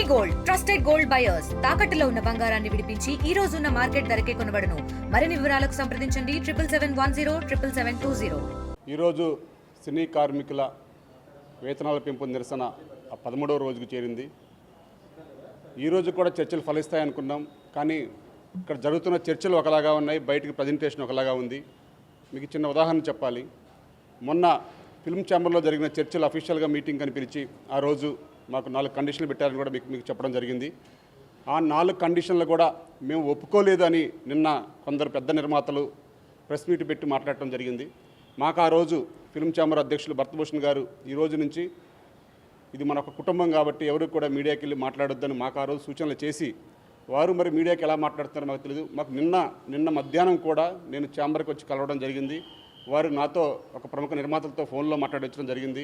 Gold trusted gold buyers తాకట్టులో ఉన్న బంగారాన్ని విడిపించి ఈ రోజు ఉన్న మార్కెట్ ధరకే కొనబడును. మరిన్ని వివరాలకు సంప్రదించండి 7771077720. ఈరోజు సినీ కార్మికుల వేతనాల పెంపు నిరసన 13వ రోజుకు చేరింది. ఈరోజు కూడా చర్చలు ఫలిస్తాయనుకున్నాం, కానీ ఇక్కడ జరుగుతున్న చర్చలు ఒకలాగా ఉన్నాయి, బయటికి ప్రజెంటేషన్ ఒకలాగా ఉంది. మీకు చిన్న ఉదాహరణ చెప్పాలి. మొన్న ఫిల్మ్ ఛాంబర్లో జరిగిన చర్చలు అఫీషియల్గా మీటింగ్ అని పిలిచి ఆ రోజు మాకు 4 కండిషన్లు పెట్టారని కూడా మీకు చెప్పడం జరిగింది. ఆ 4 కండిషన్లు కూడా మేము ఒప్పుకోలేదు అని నిన్న కొందరు పెద్ద నిర్మాతలు ప్రెస్ మీట్ పెట్టి మాట్లాడటం జరిగింది. మాకు ఆ రోజు ఫిల్మ్ ఛాంబర్ అధ్యక్షులు భరతభూషణ్ గారు ఈ రోజు నుంచి ఇది మన ఒక కుటుంబం కాబట్టి ఎవరు కూడా మీడియాకి వెళ్ళి మాట్లాడొద్దని మాకు ఆ రోజు సూచనలు చేసి, వారు మరి మీడియాకి ఎలా మాట్లాడుతున్నారో మాకు తెలియదు. మాకు నిన్న మధ్యాహ్నం కూడా నేను ఛాంబర్కి వచ్చి కలవడం జరిగింది. వారు నాతో ఒక ప్రముఖ నిర్మాతలతో ఫోన్లో మాట్లాడించడం జరిగింది.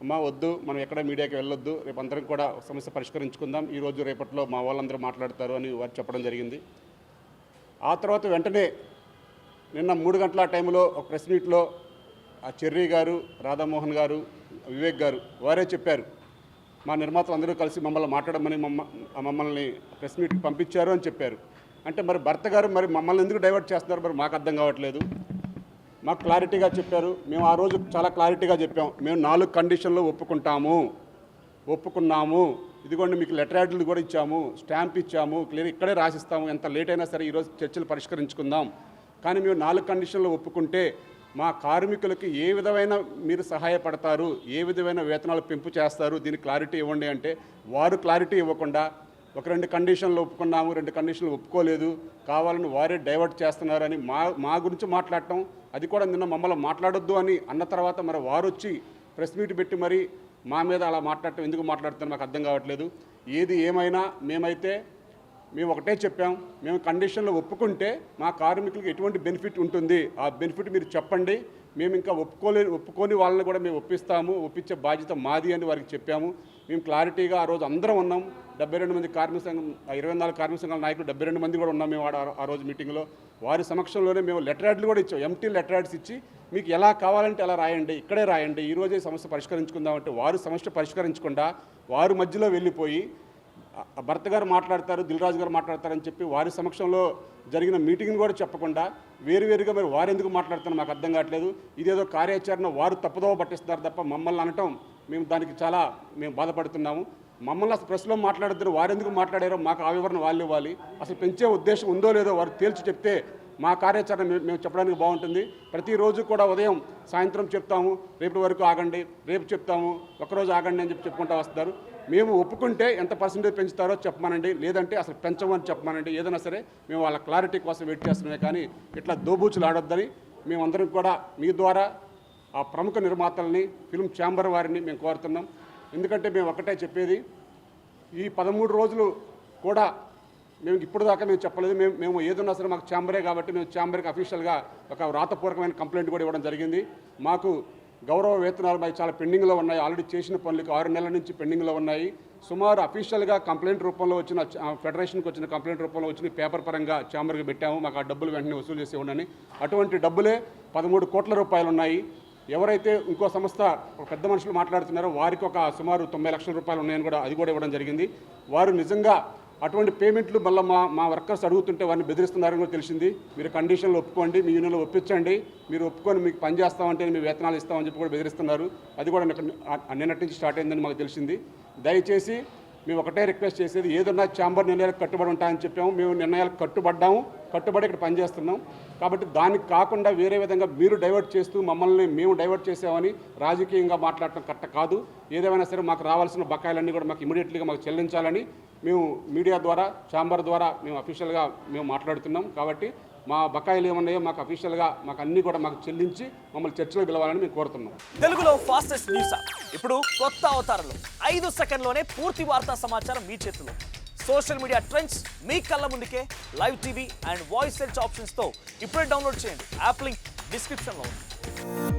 అమ్మా వద్దు, మనం ఎక్కడ మీడియాకి వెళ్ళొద్దు, రేపు అందరం కూడా సమస్య పరిష్కరించుకుందాం, ఈరోజు రేపట్లో మా వాళ్ళందరూ మాట్లాడతారు అని వారు చెప్పడం జరిగింది. ఆ తర్వాత వెంటనే నిన్న 3 గంటల టైంలో ఒక ప్రెస్ మీట్లో ఆ చెర్రీ గారు, రాధామోహన్ గారు, వివేక్ గారు వారే చెప్పారు, మా నిర్మాతలు అందరూ కలిసి మమ్మల్ని మాట్లాడమని మమ్మల్ని ప్రెస్ మీట్కి పంపించారు అని చెప్పారు. అంటే మరి భర్త గారు మరి మమ్మల్ని ఎందుకు డైవర్ట్ చేస్తున్నారు, మరి మాకు అర్థం కావట్లేదు. మాకు క్లారిటీగా చెప్పారు. మేము ఆ రోజు చాలా క్లారిటీగా చెప్పాం, మేము 4 కండిషన్లు ఒప్పుకున్నాము. ఇదిగోండి మీకు లెటర్ యాడ్లు కూడా ఇచ్చాము, స్టాంప్ ఇచ్చాము, క్లియర్ ఇక్కడే రాసిస్తాము, ఎంత లేట్ అయినా సరే ఈరోజు చర్చలు పరిష్కరించుకుందాం. కానీ మేము 4 కండిషన్లు ఒప్పుకుంటే మా కార్మికులకి ఏ విధమైన మీరు సహాయపడతారు, ఏ విధమైన వేతనాలు పెంపు చేస్తారు, దీనికి క్లారిటీ ఇవ్వండి అంటే వారు క్లారిటీ ఇవ్వకుండా ఒక 2 కండిషన్లు ఒప్పుకున్నాము, 2 కండిషన్లు ఒప్పుకోలేదు, కావాలని వారే డైవర్ట్ చేస్తున్నారని మా గురించి మాట్లాడటం, అది కూడా నిన్న మమ్మల్ని మాట్లాడొద్దు అని అన్న తర్వాత మరి వారు వచ్చి ప్రెస్ మీట్ పెట్టి మరి మా మీద అలా మాట్లాడటం ఎందుకు మాట్లాడుతున్నారు మాకు అర్థం కావట్లేదు. ఏది ఏమైనా మేము ఒకటే చెప్పాం, మేము కండిషన్లు ఒప్పుకుంటే మా కార్మికులకు ఎటువంటి బెనిఫిట్ ఉంటుంది, ఆ బెనిఫిట్ మీరు చెప్పండి, మేము ఇంకా ఒప్పుకొని వాళ్ళని కూడా మేము ఒప్పించే బాధ్యత మాది అని వారికి చెప్పాము. మేము క్లారిటీగా ఆ రోజు అందరం ఉన్నాం. 72 మంది కార్మిక సంఘం, 24 కార్మిక సంఘాల నాయకులు 72 మంది కూడా ఉన్నాం మేము ఆ రోజు మీటింగ్లో. వారి సమక్షంలోనే మేము లెటర్ యాడ్లు కూడా ఇచ్చాం, ఎంటీ లెటర్ యాడ్స్ ఇచ్చి మీకు ఎలా కావాలంటే అలా రాయండి, ఇక్కడే రాయండి, ఈరోజే సమస్య పరిష్కరించుకుందామంటే వారు సమస్య పరిష్కరించకుండా వారు మధ్యలో వెళ్ళిపోయి భర్త గారు మాట్లాడతారు, దిల్రాజు గారు మాట్లాడతారని చెప్పి వారి సమక్షంలో జరిగిన మీటింగ్ని కూడా చెప్పకుండా వేరువేరుగా మరి వారు ఎందుకు మాట్లాడుతున్నారు మాకు అర్థం కావట్లేదు. ఇదేదో కార్యాచరణ వారు తప్పుదోవ పట్టిస్తున్నారు తప్ప మమ్మల్ని అనటం మేము దానికి చాలా బాధపడుతున్నాము. మమ్మల్ని అసలు ప్రెస్లో మాట్లాడుతున్నారు, వారు ఎందుకు మాట్లాడారో మాకు ఆ వివరణ వాళ్ళు ఇవ్వాలి. అసలు పెంచే ఉద్దేశం ఉందో లేదో వారు తేల్చి చెప్తే మా కార్యాచరణ మేము చెప్పడానికి బాగుంటుంది. ప్రతిరోజు కూడా ఉదయం సాయంత్రం చెప్తాము, రేపటి వరకు ఆగండి, రేపు చెప్తాము, ఒకరోజు ఆగండి అని చెప్పుకుంటూ వస్తారు. మేము ఒప్పుకుంటే ఎంత పర్సెంటేజ్ పెంచుతారో చెప్పమానండి, లేదంటే అసలు పెంచమని చెప్పమానండి, ఏదైనా సరే మేము వాళ్ళ క్లారిటీ కోసం వెయిట్ చేస్తున్నామే. కానీ ఇట్లా దోబూచులు ఆడొద్దని మేమందరం కూడా మీ ద్వారా ఆ ప్రముఖ నిర్మాతల్ని, ఫిల్మ్ ఛాంబర్ వారిని మేము కోరుతున్నాం. ఎందుకంటే మేము ఒకటే చెప్పేది, ఈ 13 రోజులు కూడా మేము ఇప్పుడు దాకా మేము చెప్పలేదు. మేము ఏదన్నా సరే మాకు ఛాంబరే కాబట్టి మేము ఛాంబర్కి అఫీషియల్గా ఒక వ్రాతపూర్వకమైన కంప్లైంట్ కూడా ఇవ్వడం జరిగింది. మాకు గౌరవ వేతనాలు చాలా పెండింగ్లో ఉన్నాయి, ఆల్రెడీ చేసిన పనులకు 6 నెలల నుంచి పెండింగ్లో ఉన్నాయి. సుమారు అఫీషియల్గా కంప్లైంట్ రూపంలో వచ్చిన, ఫెడరేషన్కి వచ్చిన కంప్లైంట్ రూపంలో వచ్చిన పేపర్ పరంగా ఛాంబర్కి పెట్టాము, మాకు ఆ డబ్బులు వెంటనే వసూలు చేసి ఉండని. అటువంటి డబ్బులే 13 కోట్ల రూపాయలు ఉన్నాయి. ఎవరైతే ఇంకో సంస్థ పెద్ద మనుషులు మాట్లాడుతున్నారో వారికి ఒక సుమారు 90 లక్షల రూపాయలు ఉన్నాయని కూడా అది కూడా ఇవ్వడం జరిగింది. వారు నిజంగా అటువంటి పేమెంట్లు మళ్ళీ మా వర్కర్స్ అడుగుతుంటే వారిని బెదిరిస్తున్నారని కూడా తెలిసింది. మీరు కండిషన్లు ఒప్పుకోండి, మీ యూనియన్లో ఒప్పించండి, మీరు ఒప్పుకొని మీకు పని చేస్తామంటే మీ వేతనాలు ఇస్తామని చెప్పి కూడా బెదిరిస్తున్నారు. అది కూడా నిన్నటి నుంచి స్టార్ట్ అయిందని మాకు తెలిసింది. దయచేసి మేము ఒకటే రిక్వెస్ట్ చేసేది, ఏదన్నా ఛాంబర్ నిర్ణయాలకు కట్టుబడి ఉంటాయని చెప్పాము, మేము నిర్ణయాలకు కట్టుబడి ఇక్కడ పనిచేస్తున్నాం. కాబట్టి దానికి కాకుండా వేరే విధంగా మీరు డైవర్ట్ చేస్తూ మేము డైవర్ట్ చేసామని రాజకీయంగా మాట్లాడటం కరెక్ట్ కాదు. ఏదేమైనా సరే మాకు రావాల్సిన బకాయిలన్నీ కూడా మాకు ఇమీడియట్లీగా మాకు చెల్లించాలని మేము మీడియా ద్వారా, ఛాంబర్ ద్వారా మేము అఫీషియల్గా మాట్లాడుతున్నాం. కాబట్టి మా బకాయిలు ఏమన్నాయో మాకు అఫీషియల్గా మాకు అన్నీ కూడా మాకు చెల్లించి మమ్మల్ని చర్చలో పిలవాలని మేము కోరుతున్నాం. తెలుగులో ఫాస్టెస్ట్ న్యూస్ ఇప్పుడు కొత్త అవతారంలో 5 సెకండ్లోనే పూర్తి వార్తా సమాచారం మీ చేతిలో. సోషల్ మీడియా ట్రెండ్స్ మీ కళ్ళ ముందుకే live TV and voice search ఆప్షన్స్తో ఇప్పుడే డౌన్లోడ్ చేయండి. యాప్ లింక్ డిస్క్రిప్షన్లో ఉంది.